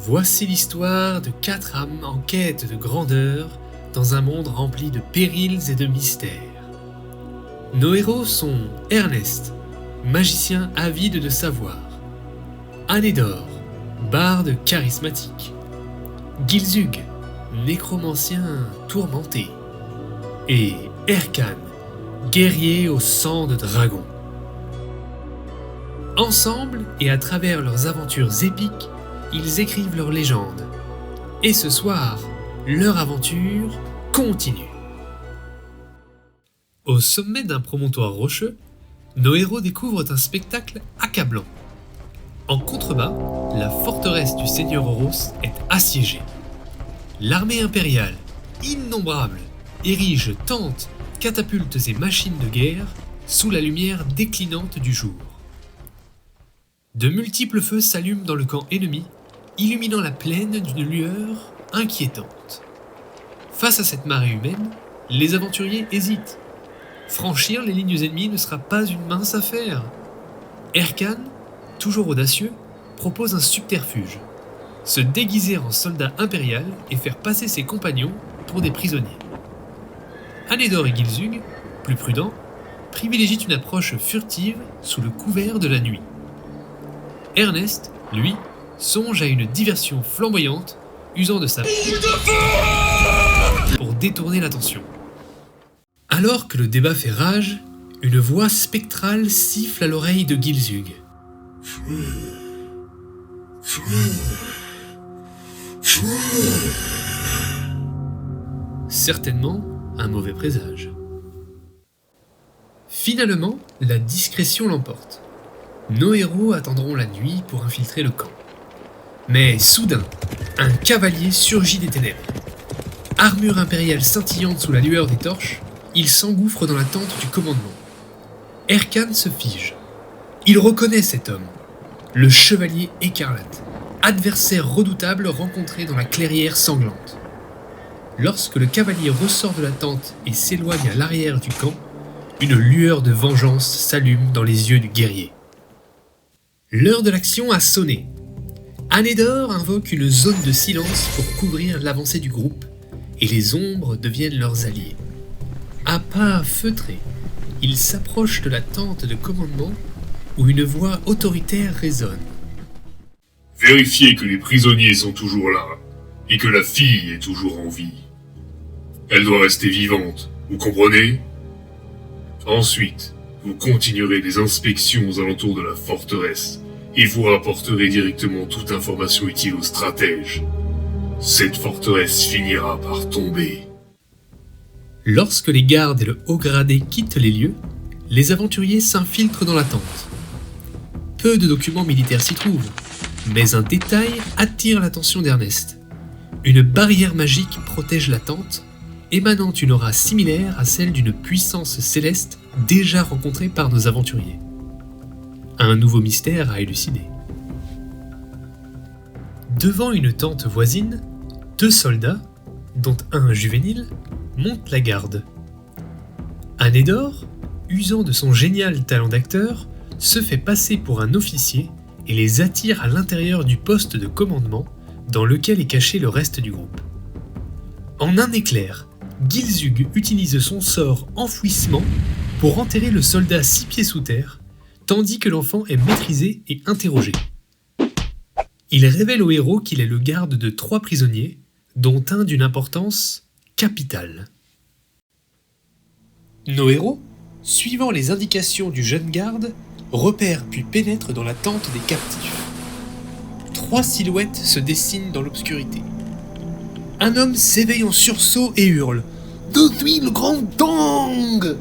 Voici l'histoire de 4 âmes en quête de grandeur dans un monde rempli de périls et de mystères. Nos héros sont Ernest, magicien avide de savoir, Anédore, barde charismatique, Gilzug, nécromancien tourmenté, et Erkan, guerrier au sang de dragon. Ensemble et à travers leurs aventures épiques, ils écrivent leur légende. Et ce soir, leur aventure continue. Au sommet d'un promontoire rocheux, nos héros découvrent un spectacle accablant. En contrebas, la forteresse du seigneur Oros est assiégée. L'armée impériale, innombrable, érige tentes, catapultes et machines de guerre sous la lumière déclinante du jour. De multiples feux s'allument dans le camp ennemi, illuminant la plaine d'une lueur inquiétante. Face à cette marée humaine, les aventuriers hésitent. Franchir les lignes ennemies ne sera pas une mince affaire. Erkan, toujours audacieux, propose un subterfuge. Se déguiser en soldat impérial et faire passer ses compagnons pour des prisonniers. Anédore et Gilzug, plus prudents, privilégient une approche furtive sous le couvert de la nuit. Ernest, lui, songe à une diversion flamboyante, usant de sa pour détourner l'attention. Alors que le débat fait rage, une voix spectrale siffle à l'oreille de Gilzug. Certainement un mauvais présage. Finalement, la discrétion l'emporte. Nos héros attendront la nuit pour infiltrer le camp. Mais soudain, un cavalier surgit des ténèbres. Armure impériale scintillante sous la lueur des torches, il s'engouffre dans la tente du commandement. Erkan se fige. Il reconnaît cet homme, le chevalier écarlate, adversaire redoutable rencontré dans la clairière sanglante. Lorsque le cavalier ressort de la tente et s'éloigne à l'arrière du camp, une lueur de vengeance s'allume dans les yeux du guerrier. L'heure de l'action a sonné. Anédore invoque une zone de silence pour couvrir l'avancée du groupe, et les ombres deviennent leurs alliés. À pas feutrés, ils s'approchent de la tente de commandement où une voix autoritaire résonne. Vérifiez que les prisonniers sont toujours là, et que la fille est toujours en vie. Elle doit rester vivante, vous comprenez ? Ensuite, vous continuerez les inspections aux alentours de la forteresse, et vous rapporterez directement toute information utile aux stratèges. Cette forteresse finira par tomber. Lorsque les gardes et le haut gradé quittent les lieux, les aventuriers s'infiltrent dans la tente. Peu de documents militaires s'y trouvent, mais un détail attire l'attention d'Ernest. Une barrière magique protège la tente, émanant une aura similaire à celle d'une puissance céleste déjà rencontrée par nos aventuriers. Un nouveau mystère à élucider. Devant une tente voisine, 2 soldats, dont un juvénile, montent la garde. Anédore, usant de son génial talent d'acteur, se fait passer pour un officier et les attire à l'intérieur du poste de commandement dans lequel est caché le reste du groupe. En un éclair, Gilzug utilise son sort enfouissement pour enterrer le soldat 6 pieds sous terre, tandis que l'enfant est maîtrisé et interrogé. Il révèle au héros qu'il est le garde de 3 prisonniers, dont un d'une importance capitale. Nos héros, suivant les indications du jeune garde, repèrent puis pénètrent dans la tente des captifs. 3 silhouettes se dessinent dans l'obscurité. Un homme s'éveille en sursaut et hurle « Je suis le grand Tang !»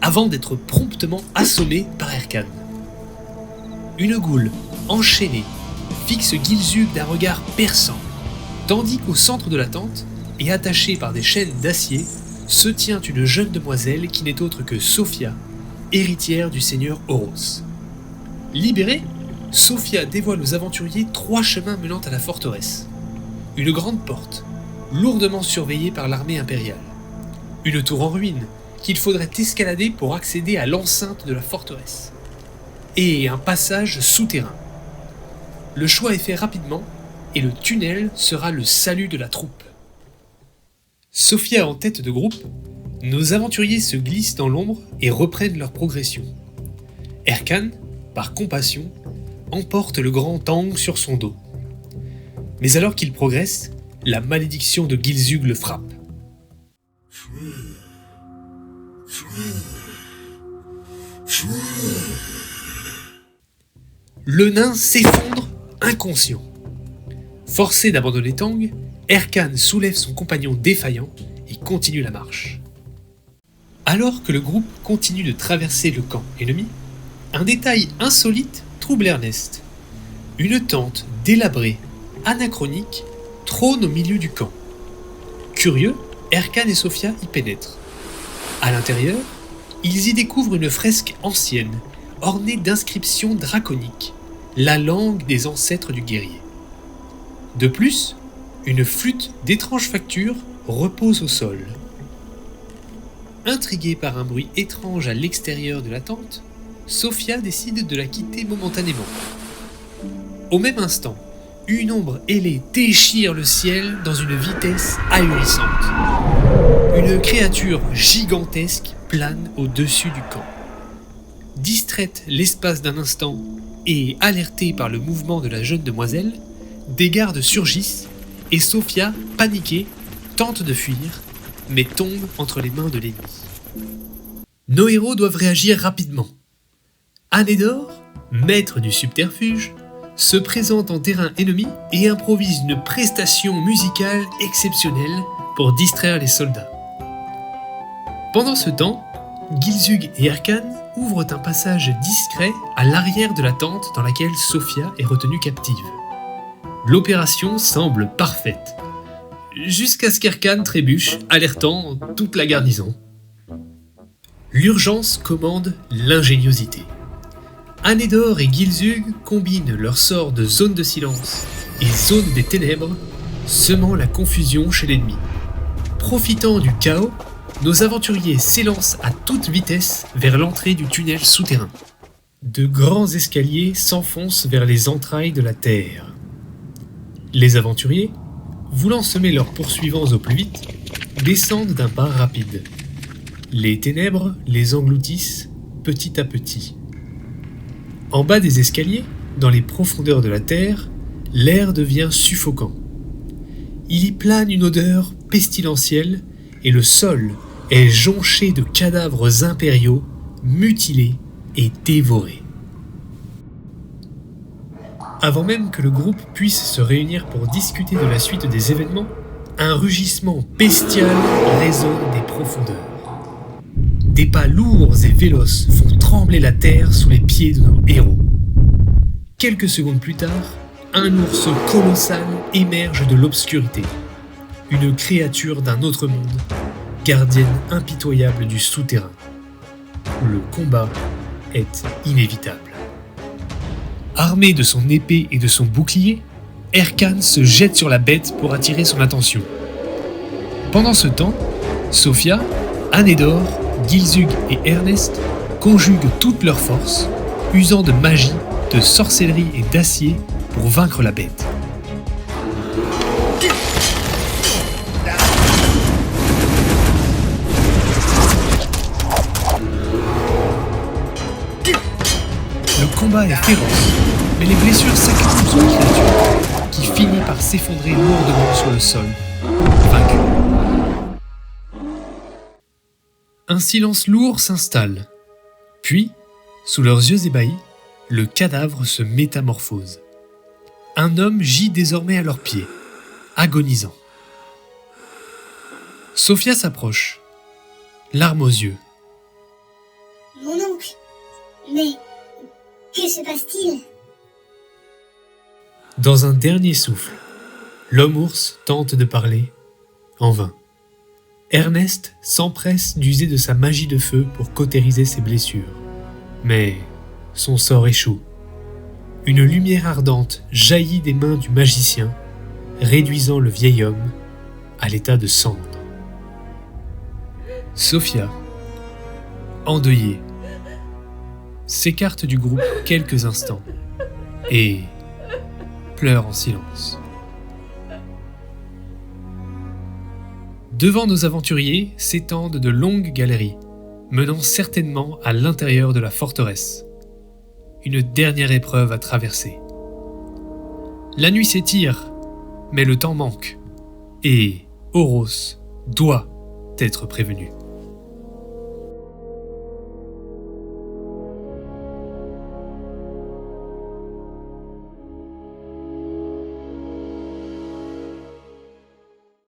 avant d'être promptement assommé par Erkan. Une goule, enchaînée, fixe Gilzug d'un regard perçant, tandis qu'au centre de la tente, et attachée par des chaînes d'acier, se tient une jeune demoiselle qui n'est autre que Sophia, héritière du seigneur Oros. Libérée, Sophia dévoile aux aventuriers 3 chemins menant à la forteresse. Une grande porte, lourdement surveillée par l'armée impériale. Une tour en ruine, qu'il faudrait escalader pour accéder à l'enceinte de la forteresse. Et un passage souterrain. Le choix est fait rapidement, et le tunnel sera le salut de la troupe. Sophia en tête de groupe, nos aventuriers se glissent dans l'ombre et reprennent leur progression. Erkan, par compassion, emporte le grand Tang sur son dos. Mais alors qu'il progresse, la malédiction de Gilzug le frappe. Le nain s'effondre inconscient. Forcé d'abandonner Tang, Erkan soulève son compagnon défaillant et continue la marche. Alors que le groupe continue de traverser le camp ennemi, un détail insolite trouble Ernest. Une tente délabrée, anachronique, trône au milieu du camp. Curieux, Erkan et Sophia y pénètrent. À l'intérieur, ils y découvrent une fresque ancienne, ornée d'inscriptions draconiques, la langue des ancêtres du guerrier. De plus, une flûte d'étrange facture repose au sol. Intriguée par un bruit étrange à l'extérieur de la tente, Sophia décide de la quitter momentanément. Au même instant, une ombre ailée déchire le ciel dans une vitesse ahurissante. Une créature gigantesque plane au-dessus du camp. Distraite l'espace d'un instant et alertée par le mouvement de la jeune demoiselle, des gardes surgissent et Sophia, paniquée, tente de fuir, mais tombe entre les mains de l'ennemi. Nos héros doivent réagir rapidement. Anédor, maître du subterfuge, se présente en terrain ennemi et improvise une prestation musicale exceptionnelle pour distraire les soldats. Pendant ce temps, Gilzug et Erkan ouvrent un passage discret à l'arrière de la tente dans laquelle Sophia est retenue captive. L'opération semble parfaite, jusqu'à ce qu'Erkan trébuche, alertant toute la garnison. L'urgence commande l'ingéniosité. Anédor et Gilzug combinent leurs sorts de zone de silence et zone des ténèbres, semant la confusion chez l'ennemi. Profitant du chaos, nos aventuriers s'élancent à toute vitesse vers l'entrée du tunnel souterrain. De grands escaliers s'enfoncent vers les entrailles de la terre. Les aventuriers, voulant semer leurs poursuivants au plus vite, descendent d'un pas rapide. Les ténèbres les engloutissent petit à petit. En bas des escaliers, dans les profondeurs de la terre, l'air devient suffocant. Il y plane une odeur pestilentielle et le sol est jonché de cadavres impériaux, mutilés et dévorés. Avant même que le groupe puisse se réunir pour discuter de la suite des événements, un rugissement bestial résonne des profondeurs. Des pas lourds et véloces font trembler la terre sous les pieds de nos héros. Quelques secondes plus tard, un ours colossal émerge de l'obscurité. Une créature d'un autre monde, gardienne impitoyable du souterrain. Le combat est inévitable. Armé de son épée et de son bouclier, Erkan se jette sur la bête pour attirer son attention. Pendant ce temps, Sophia, Anédor, Gilzug et Ernest conjuguent toutes leurs forces, usant de magie, de sorcellerie et d'acier pour vaincre la bête. Le combat est féroce, mais les blessures s'accumulent sur la créature, qui finit par s'effondrer lourdement sur le sol, vaincue. Un silence lourd s'installe. Puis, sous leurs yeux ébahis, le cadavre se métamorphose. Un homme gît désormais à leurs pieds, agonisant. Sophia s'approche, larmes aux yeux. Mon oncle, mais que se passe-t-il ? Dans un dernier souffle, l'homme-ours tente de parler, en vain. Ernest s'empresse d'user de sa magie de feu pour cautériser ses blessures. Mais son sort échoue. Une lumière ardente jaillit des mains du magicien, réduisant le vieil homme à l'état de cendre. Sophia, endeuillée, s'écarte du groupe quelques instants et pleure en silence. Devant nos aventuriers s'étendent de longues galeries, menant certainement à l'intérieur de la forteresse. Une dernière épreuve à traverser. La nuit s'étire, mais le temps manque, et Oros doit être prévenu.